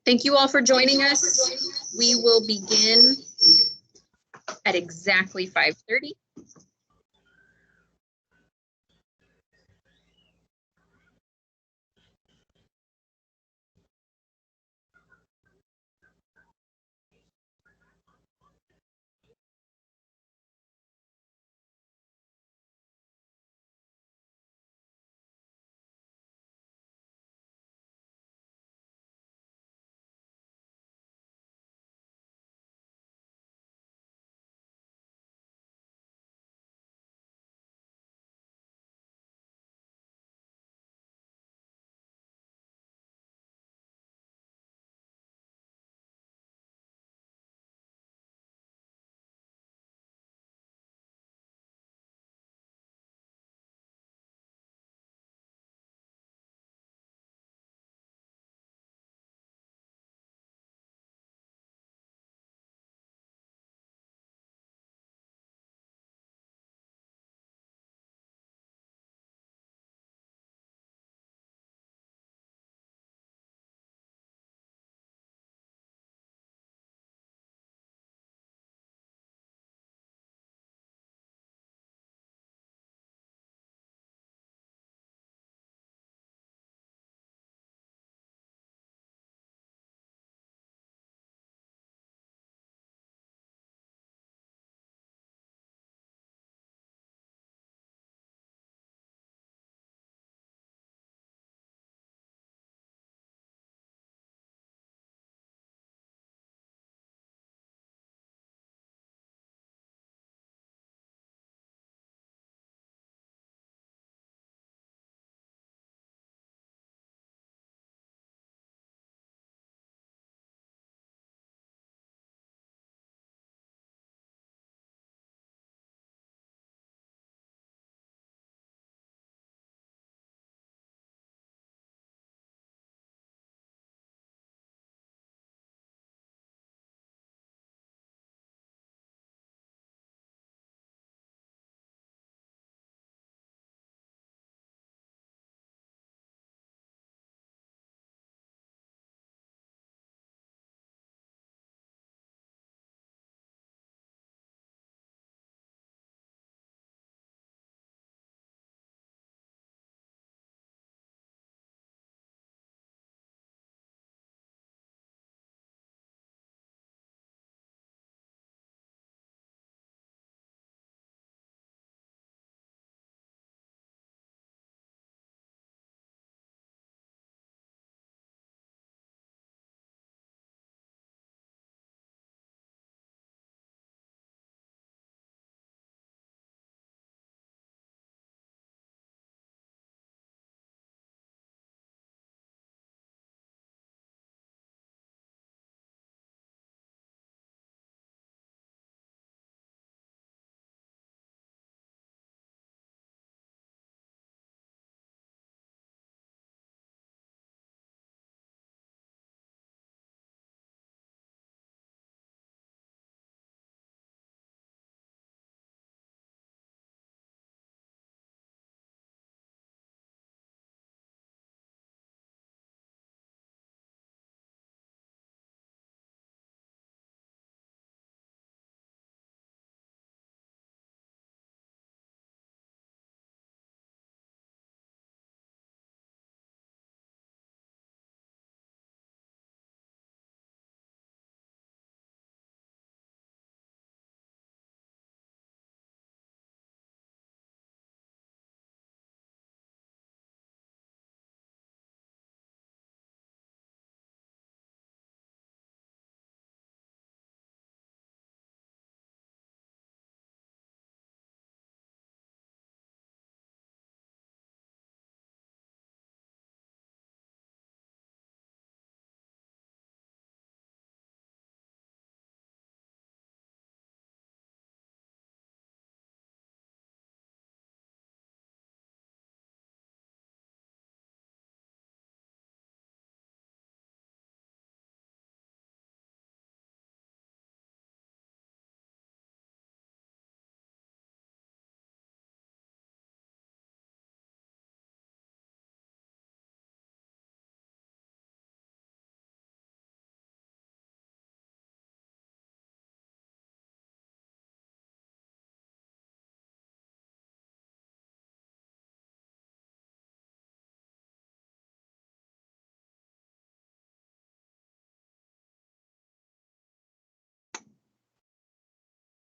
Thank you all for joining us. We will begin at exactly 5:30.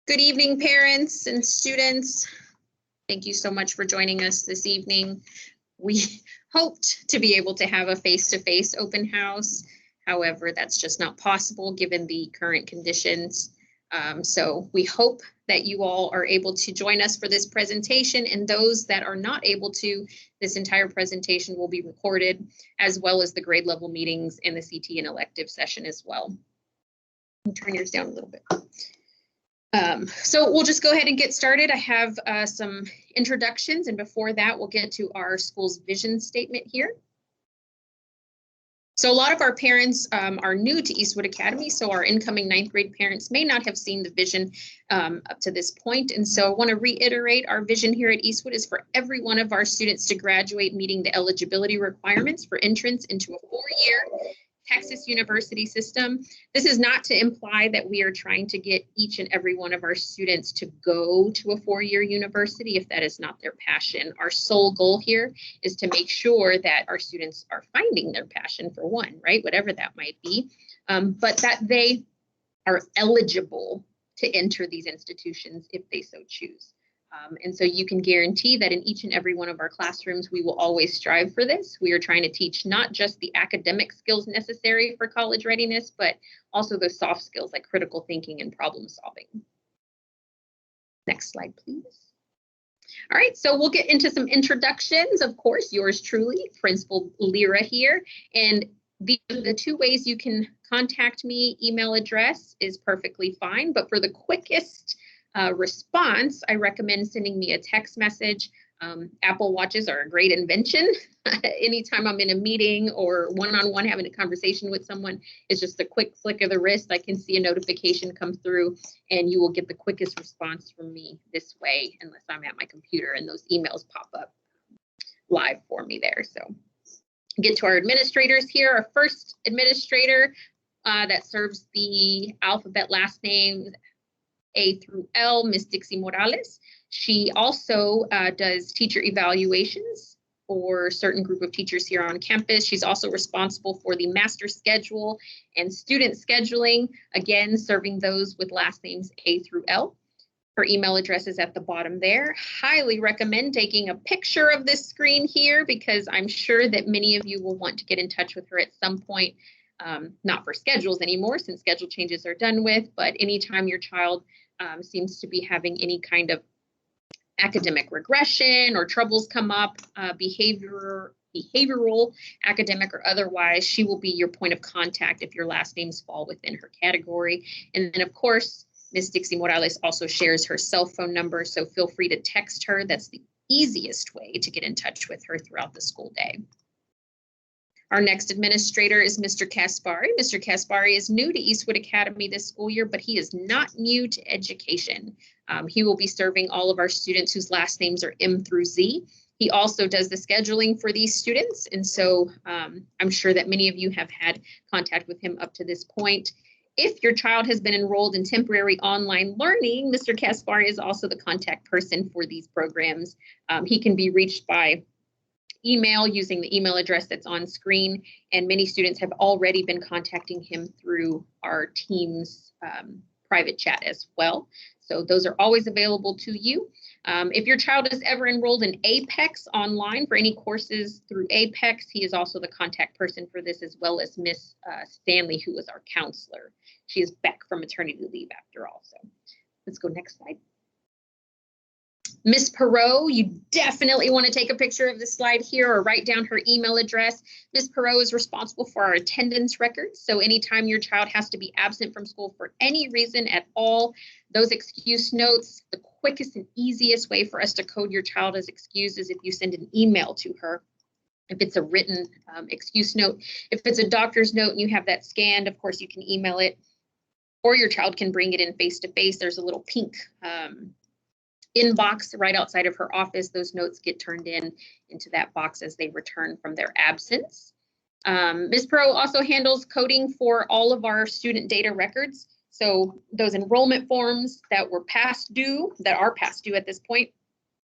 Good evening, parents and students. Thank you so much for joining us this evening. We hoped to be able to have a face-to-face open house. However, that's just not possible given the current conditions. So we hope that you all are able to join us for this presentation, and those that are not able to, this entire presentation will be recorded, as well as the grade level meetings and the CT and elective session as well. Turn yours down a little bit. So we'll just go ahead and get started. I have some introductions, and before that, we'll get to our school's vision statement here. So a lot of our parents are new to Eastwood Academy, so our incoming 9th grade parents may not have seen the vision up to this point. And so I want to reiterate, our vision here at Eastwood is for every one of our students to graduate meeting the eligibility requirements for entrance into a 4-year Texas university system. This is not to imply that we are trying to get each and every one of our students to go to a 4-year university if that is not their passion. Our sole goal here is to make sure that our students are finding their passion for one, right? Whatever that might be, but that they are eligible to enter these institutions if they so choose. And so you can guarantee that in each and every one of our classrooms, we will always strive for this. We are trying to teach not just the academic skills necessary for college readiness, but also those soft skills like critical thinking and problem solving. Next slide, please. All right, so we'll get into some introductions. Of course, yours truly, Principal Lyra here. And the 2 ways you can contact me, email address is perfectly fine, but for the quickest response, I recommend sending me a text message. Apple Watches are a great invention. Anytime I'm in a meeting or one-on-one having a conversation with someone, it's just a quick flick of the wrist. I can see a notification come through, and you will get the quickest response from me this way, unless I'm at my computer and those emails pop up live for me there. So get to our administrators here. Our first administrator that serves the alphabet last name A through L, Miss Dixie Morales. She also does teacher evaluations for a certain group of teachers here on campus. She's also responsible for the master schedule and student scheduling, again, serving those with last names A through L. Her email address is at the bottom there. Highly recommend taking a picture of this screen here because I'm sure that many of you will want to get in touch with her at some point. Not for schedules anymore since schedule changes are done with, but anytime your child seems to be having any kind of academic regression or troubles come up, behavioral, academic or otherwise, she will be your point of contact if your last names fall within her category. And then of course, Ms. Dixie Morales also shares her cell phone number, so feel free to text her. That's the easiest way to get in touch with her throughout the school day. Our next administrator is Mr. Caspari. Mr. Caspari is new to Eastwood Academy this school year, but he is not new to education. He will be serving all of our students whose last names are M through Z. He also does the scheduling for these students, and so I'm sure that many of you have had contact with him up to this point. If your child has been enrolled in temporary online learning, Mr. Caspari is also the contact person for these programs. He can be reached by email using the email address that's on screen, and many students have already been contacting him through our team's private chat as well. So those are always available to you. If your child is ever enrolled in Apex online for any courses through Apex, he is also the contact person for this, as well as Miss Stanley, who is our counselor. She is back from maternity leave after all. So let's go next slide. Miss Perot, you definitely want to take a picture of this slide here or write down her email address. Miss Perot is responsible for our attendance records. So anytime your child has to be absent from school for any reason at all, those excuse notes, the quickest and easiest way for us to code your child as excused is if you send an email to her. If it's a written excuse note, if it's a doctor's note and you have that scanned, of course you can email it, or your child can bring it in face-to-face. There's a little pink inbox right outside of her office. Those notes get turned into that box as they return from their absence. Ms. Perot also handles coding for all of our student data records. So those enrollment forms that are past due at this point,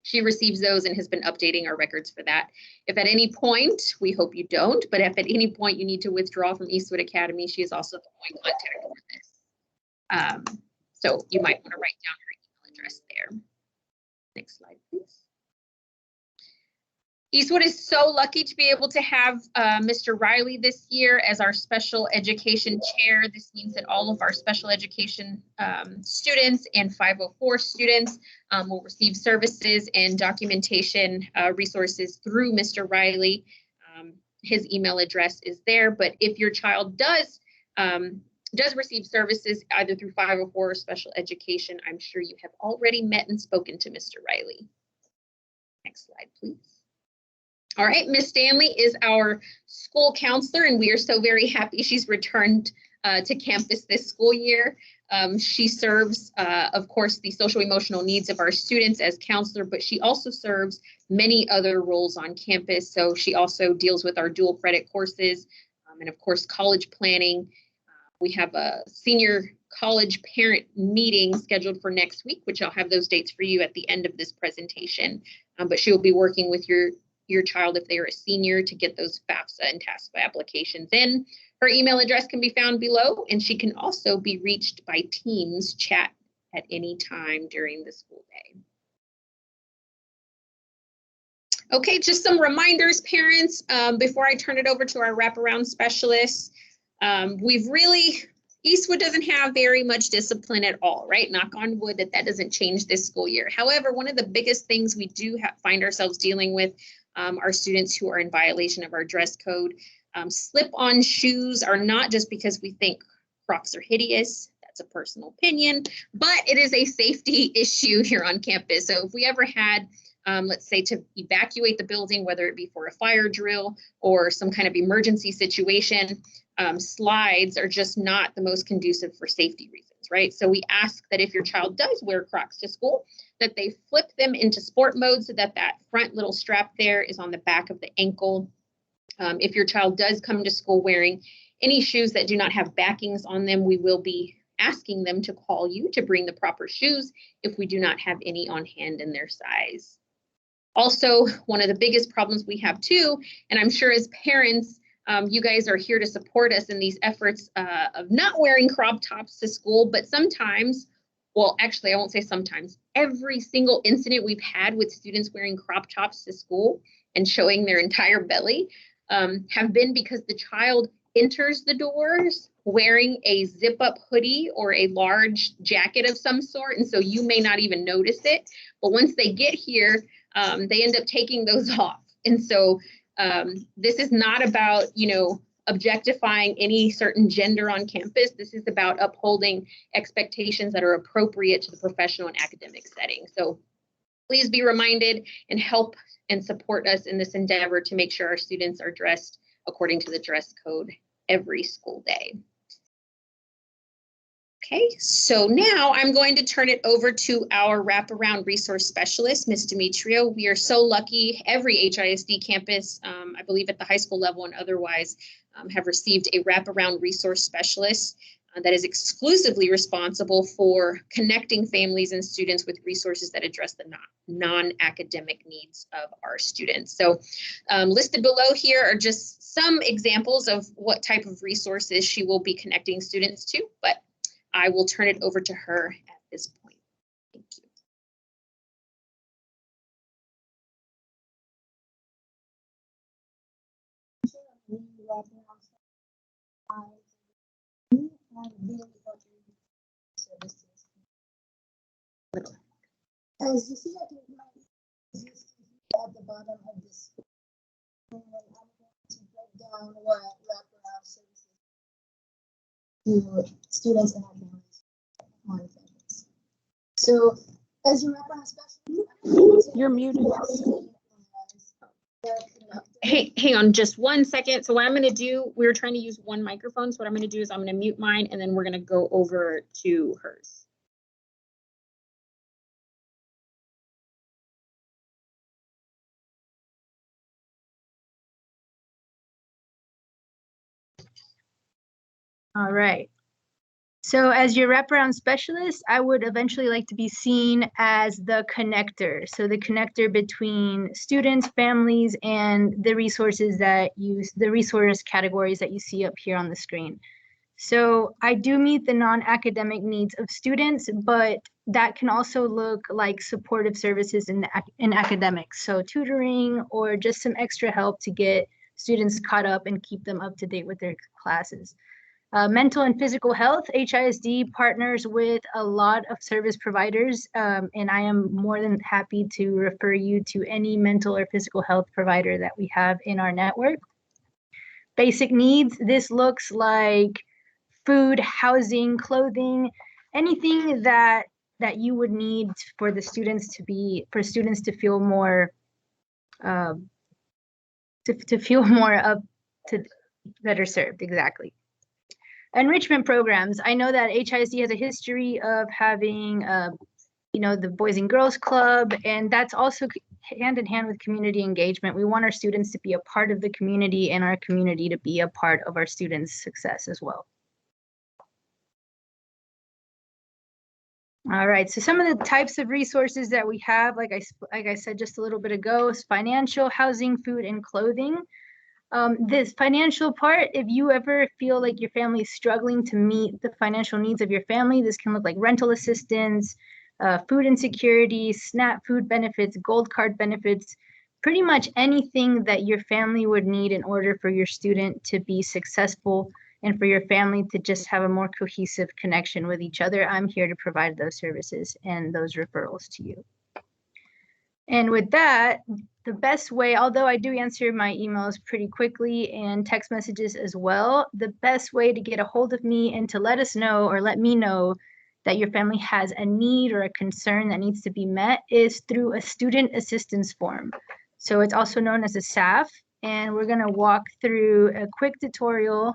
she receives those and has been updating our records for that. If at any point, we hope you don't, but if at any point you need to withdraw from Eastwood Academy, she is also the point contact for this. So you might want to write down her email address there. Next slide, please. Eastwood is so lucky to be able to have Mr. Riley this year as our special education chair. This means that all of our special education students and 504 students will receive services and documentation resources through Mr. Riley. His email address is there, but if your child does receive services either through 504 or special education, I'm sure you have already met and spoken to Mr. Riley. Next slide, please. All right, Miss Stanley is our school counselor, and we are so very happy she's returned to campus this school year. She serves, of course, the social emotional needs of our students as counselor, but she also serves many other roles on campus. So she also deals with our dual credit courses and, of course, college planning. We have a senior college parent meeting scheduled for next week, which I'll have those dates for you at the end of this presentation. But she will be working with your child if they are a senior to get those FAFSA and TASFA applications in. Her email address can be found below, and she can also be reached by Teams chat at any time during the school day. Okay, just some reminders, parents, before I turn it over to our wraparound specialists. Eastwood doesn't have very much discipline at all, right? Knock on wood that doesn't change this school year. However, one of the biggest things we do find ourselves dealing with are students who are in violation of our dress code. Slip-on shoes are not just because we think Crocs are hideous. That's a personal opinion, but it is a safety issue here on campus. So if we ever had, let's say, to evacuate the building, whether it be for a fire drill or some kind of emergency situation, slides are just not the most conducive for safety reasons, right? So we ask that if your child does wear Crocs to school, that they flip them into sport mode so that that front little strap there is on the back of the ankle. If your child does come to school wearing any shoes that do not have backings on them, we will be asking them to call you to bring the proper shoes if we do not have any on hand in their size. Also, one of the biggest problems we have too, and I'm sure as parents, you guys are here to support us in these efforts of not wearing crop tops to school, but sometimes, well, actually, I won't say sometimes, every single incident we've had with students wearing crop tops to school and showing their entire belly have been because the child enters the doors wearing a zip-up hoodie or a large jacket of some sort, and so you may not even notice it, but once they get here, they end up taking those off. And so this is not about, objectifying any certain gender on campus. This is about upholding expectations that are appropriate to the professional and academic setting. So please be reminded and help and support us in this endeavor to make sure our students are dressed according to the dress code every school day. Okay, so now I'm going to turn it over to our wraparound resource specialist, Ms. Demetrio. We are so lucky. Every HISD campus, I believe at the high school level and otherwise, have received a wraparound resource specialist that is exclusively responsible for connecting families and students with resources that address the non-academic needs of our students. So listed below here are just some examples of what type of resources she will be connecting students to, but I will turn it over to her at this point. Thank you. As you see, I think at the bottom of this, and I'm going to break down what wraparound services to students and our families on campus. So, as your wraparound specialist, you're muted. Hey, hang on just one second. So what I'm going to do, we were trying to use one microphone. So what I'm going to do is I'm going to mute mine and then we're going to go over to hers. All right. So as your wraparound specialist, I would eventually like to be seen as the connector. So the connector between students, families, and the resources that the resource categories that you see up here on the screen. So I do meet the non-academic needs of students, but that can also look like supportive services in academics. So tutoring or just some extra help to get students caught up and keep them up to date with their classes. Mental and physical health, HISD partners with a lot of service providers, and I am more than happy to refer you to any mental or physical health provider that we have in our network. Basic needs, this looks like food, housing, clothing, anything that you would need for the students to feel more to feel more up to better served. Exactly. Enrichment programs. I know that HISD has a history of having, the Boys and Girls Club, and that's also hand in hand with community engagement. We want our students to be a part of the community and our community to be a part of our students' success as well. All right, so some of the types of resources that we have, like I said just a little bit ago, is financial, housing, food, and clothing. This financial part, if you ever feel like your family is struggling to meet the financial needs of your family, this can look like rental assistance, food insecurity, SNAP food benefits, gold card benefits, pretty much anything that your family would need in order for your student to be successful and for your family to just have a more cohesive connection with each other. I'm here to provide those services and those referrals to you. And with that, the best way, although I do answer my emails pretty quickly and text messages as well, the best way to get a hold of me and to let us know or let me know that your family has a need or a concern that needs to be met is through a student assistance form. So it's also known as a SAF, and we're going to walk through a quick tutorial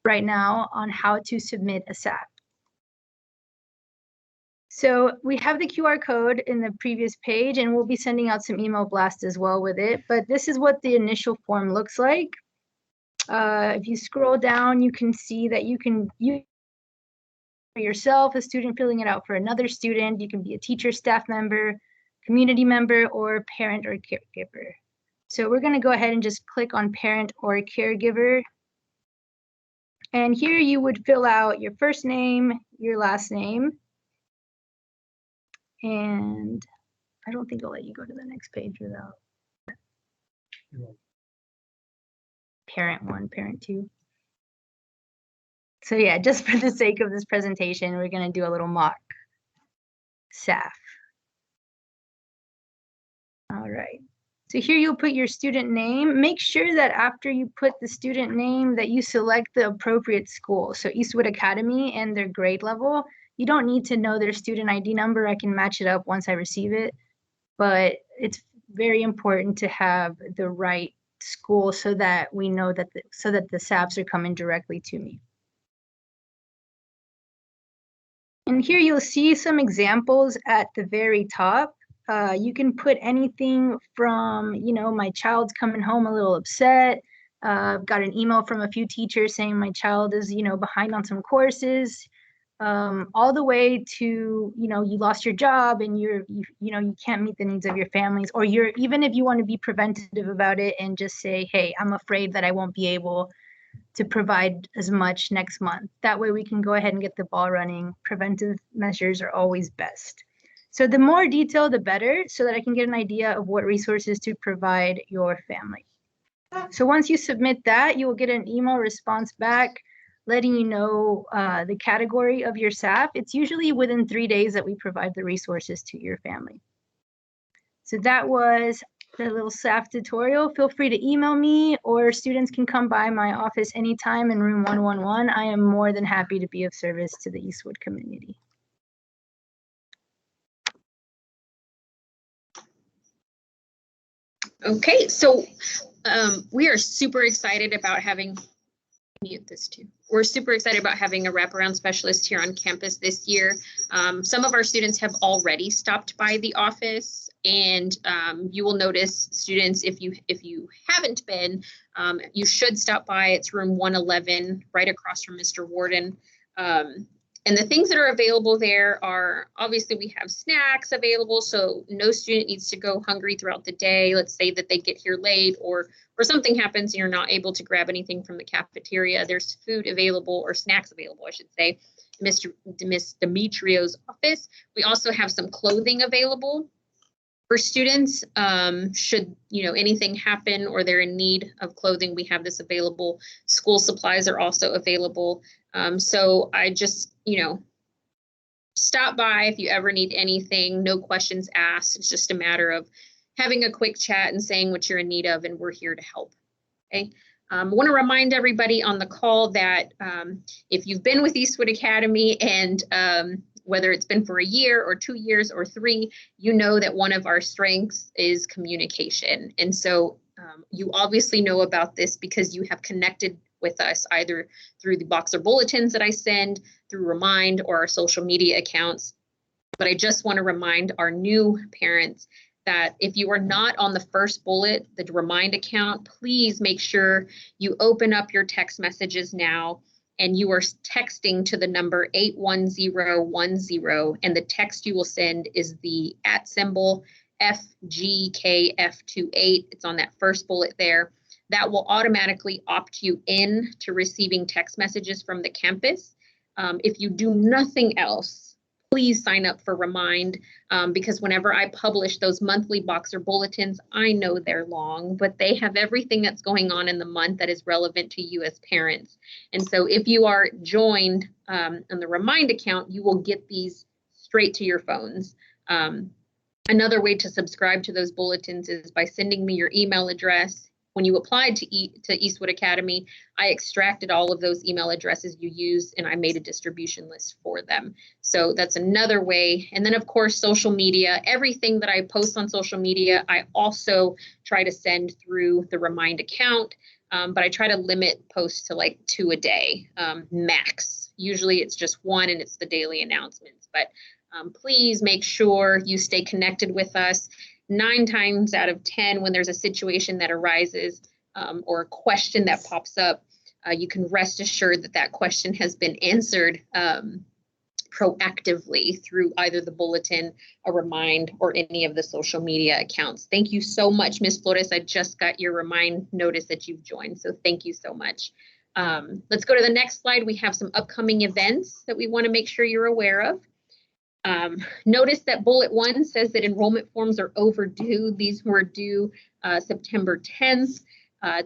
right now on how to submit a SAF. So we have the QR code in the previous page, and we'll be sending out some email blasts as well with it. But this is what the initial form looks like. If you scroll down, you can see that you for yourself, a student filling it out for another student. You can be a teacher, staff member, community member, or parent or caregiver. So we're going to go ahead and just click on parent or caregiver. And here you would fill out your first name, your last name. And I don't think I'll let you go to the next page without parent 1, parent 2. So yeah, just for the sake of this presentation, we're going to do a little mock SAF. All right. So here you'll put your student name. Make sure that after you put the student name that you select the appropriate school. So Eastwood Academy and their grade level. You don't need to know their student ID number. I can match it up once I receive it. But it's very important to have the right school so that we know that the SAFs are coming directly to me. And here you'll see some examples at the very top. You can put anything from, my child's coming home a little upset. I've got an email from a few teachers saying my child is, behind on some courses, all the way to, you lost your job and you can't meet the needs of your families, or even if you want to be preventative about it and just say, hey, I'm afraid that I won't be able to provide as much next month. That way we can go ahead and get the ball running. Preventive measures are always best. So the more detail, the better, so that I can get an idea of what resources to provide your family. So once you submit that, you will get an email response back letting you know the category of your SAF. It's usually within 3 days that we provide the resources to your family. So that was the little SAF tutorial. Feel free to email me, or students can come by my office anytime in room 111. I am more than happy to be of service to the Eastwood community. Okay, so we are super excited about having, mute this too. We're super excited about having a wraparound specialist here on campus this year. Some of our students have already stopped by the office, and you will notice, students, if you haven't been, you should stop by. It's room 111, right across from Mr. Warden. And the things that are available there are, obviously we have snacks available, so no student needs to go hungry throughout the day. Let's say that they get here late or something happens and you're not able to grab anything from the cafeteria. There's food available, or snacks available, I should say, Miss Demetrio's office. We also have some clothing available for students. Should anything happen or they're in need of clothing, we have this available. School supplies are also available. So I just, stop by if you ever need anything. No questions asked. It's just a matter of having a quick chat and saying what you're in need of, and we're here to help. Okay. I want to remind everybody on the call that if you've been with Eastwood Academy, and whether it's been for a year or 2 years or 3, you know that one of our strengths is communication. And so you obviously know about this because you have connected with us either through the Boxer bulletins that I send, through Remind, or our social media accounts. But I just want to remind our new parents that if you are not on the first bullet, the Remind account, please make sure you open up your text messages now and you are texting to the number 81010, and the text you will send is the @ FGKF28. It's on that first bullet there. That will automatically opt you in to receiving text messages from the campus. If you do nothing else, please sign up for Remind, because whenever I publish those monthly Boxer bulletins, I know they're long, but they have everything that's going on in the month that is relevant to you as parents. And so if you are joined on the Remind account, you will get these straight to your phones. Another way to subscribe to those bulletins is by sending me your email address. When you applied to Eastwood Academy, I extracted all of those email addresses you used and I made a distribution list for them. So that's another way. And then of course, social media, everything that I post on social media, I also try to send through the Remind account, but I try to limit posts to like 2 a day, max. Usually it's just 1 and it's the daily announcements, but please make sure you stay connected with us. 9 times out of 10, when there's a situation that arises or a question that pops up, you can rest assured that that question has been answered proactively through either the bulletin, a Remind, or any of the social media accounts. Thank you so much, Ms. Flores. I just got your Remind notice that you've joined, so thank you so much. Let's go to the next slide. We have some upcoming events that we want to make sure you're aware of. Notice that bullet 1 says that enrollment forms are overdue. These were due September 10th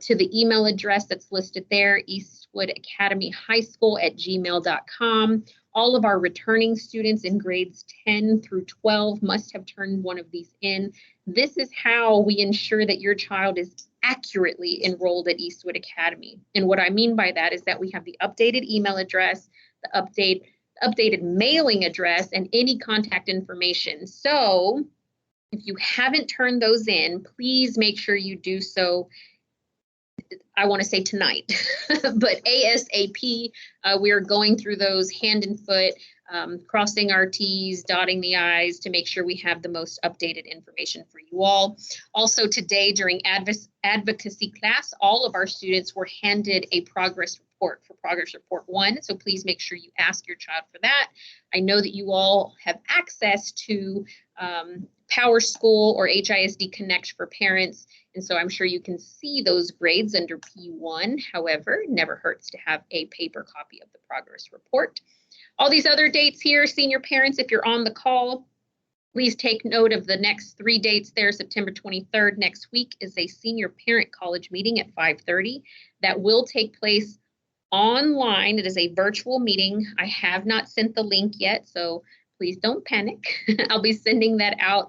to the email address that's listed there, eastwoodacademyhighschool@gmail.com. All of our returning students in grades 10 through 12 must have turned one of these in. This is how we ensure that your child is accurately enrolled at Eastwood Academy. And what I mean by that is that we have the updated email address, the updated mailing address, and any contact information. So if you haven't turned those in, please make sure you do so. I want to say tonight, but ASAP. We are going through those hand and foot, crossing our T's, dotting the I's to make sure we have the most updated information for you all. Also today during advocacy class, all of our students were handed a progress report for Progress Report 1. So please make sure you ask your child for that. I know that you all have access to Power School or HISD Connect for parents. And so I'm sure you can see those grades under P1. However, it never hurts to have a paper copy of the progress report. All these other dates here, senior parents, if you're on the call, please take note of the next 3 dates there. September 23rd next week is a senior parent college meeting at 5:30 that will take place online. It is a virtual meeting. I have not sent the link yet, so please don't panic. I'll be sending that out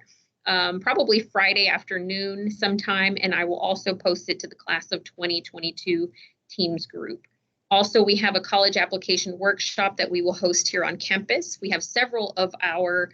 probably Friday afternoon sometime, and I will also post it to the class of 2022 Teams group. Also, we have a college application workshop that we will host here on campus. We have several of our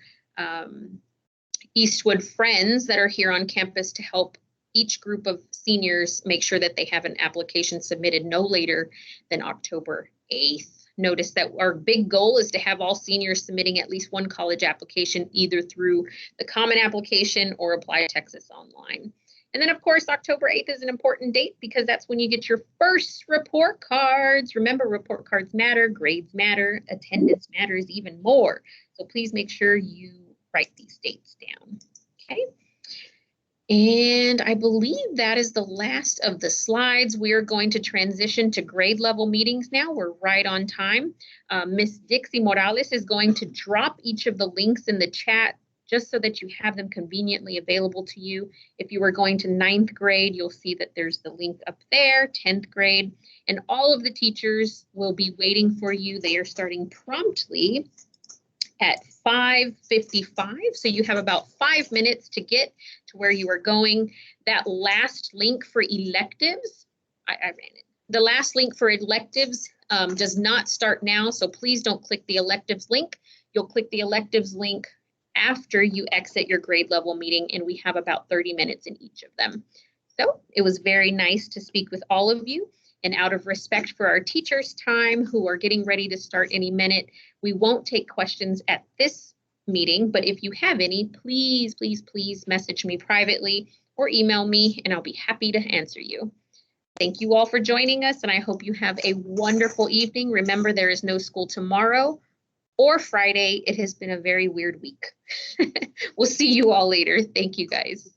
Eastwood friends that are here on campus to help each group of seniors make sure that they have an application submitted no later than October 8th. Notice that our big goal is to have all seniors submitting at least one college application, either through the Common Application or Apply Texas Online. And then, of course, October 8th is an important date because that's when you get your first report cards. Remember, report cards matter, grades matter, attendance matters even more. So please make sure you write these dates down. Okay. And I believe that is the last of the slides. We are going to transition to grade level meetings now. We're right on time. Miss Dixie Morales is going to drop each of the links in the chat just so that you have them conveniently available to you. If you are going to 9th grade, you'll see that there's the link up there, 10th grade, and all of the teachers will be waiting for you. They are starting promptly at 5:55, so you have about 5 minutes to get to where you are going. That last link for electives, I ran it. The last link for electives does not start now, so please don't click the electives link. You'll click the electives link after you exit your grade level meeting, and we have about 30 minutes in each of them. So it was very nice to speak with all of you. And out of respect for our teachers' time, who are getting ready to start any minute, we won't take questions at this meeting. But if you have any, please, please, please message me privately or email me, and I'll be happy to answer you. Thank you all for joining us, and I hope you have a wonderful evening. Remember, there is no school tomorrow or Friday. It has been a very weird week. We'll see you all later. Thank you, guys.